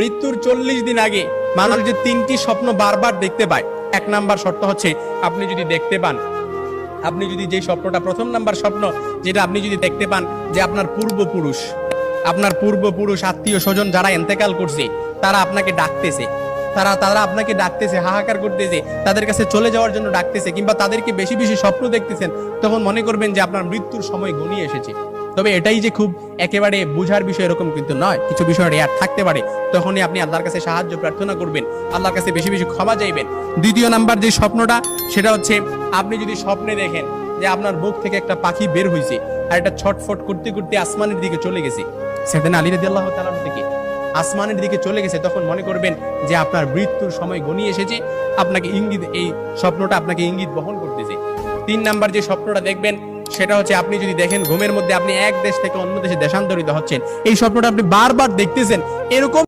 মৃত্যুর 40 দিন আগে মানুষ যে 3টি স্বপ্ন বারবার দেখতে পায়, 1 নাম্বার শর্ত হচ্ছে আপনি যদি দেখতে পান, আপনি যদি যে স্বপ্নটা, প্রথম নাম্বার স্বপ্ন যেটা আপনি যদি দেখতে পান যে আপনার পূর্বপুরুষ আত্মীয় স্বজন যারা ইন্তেকাল করছে তারা আপনাকে ডাকতেছে, তারা আপনাকে ডাকতেছে, হাহাকার করতেছে, তাদের কাছে চলে যাওয়ার জন্য ডাকতেছে, কিংবা তাদেরকে বেশি বেশি স্বপ্ন দেখতেছেন, তখন মনে করবেন যে আপনার মৃত্যুর সময় ঘনিয়ে এসেছে। তবে এটাই যে খুব একেবারে বুঝার বিষয় এরকম কিন্তু নয়, কিছু বিষয় রেয়ার থাকতে পারে। তখনই আপনি আল্লাহর কাছে সাহায্য প্রার্থনা করবেন, আল্লাহর কাছে বেশি বেশি ক্ষমা চাইবেন। দ্বিতীয় নাম্বার যে স্বপ্নটা সেটা হচ্ছে আপনি যদি স্বপ্নে দেখেন যে আপনার বুক থেকে একটা পাখি বের হয়েছে আর এটা ছটফট করতে করতে আসমানের দিকে চলে গেছে, সাইয়েদনা আলী রাদিয়াল্লাহু তাআলা থেকে আসমানের দিকে চলে গেছে, তখন মনে করবেন যে আপনার মৃত্যুর সময় ঘনিয়ে এসেছে, আপনাকে ইঙ্গিত, এই স্বপ্নটা আপনাকে ইঙ্গিত বহন করতেছে। 3 নাম্বার যে স্বপ্নটা দেখবেন সেটা হচ্ছে আপনি যদি দেখেন ঘুমের মধ্যে আপনি এক দেশ থেকে অন্য দেশে দেশান্তরিত হচ্ছেন, এই স্বপ্নটা আপনি বারবার দেখতেছেন, এরকম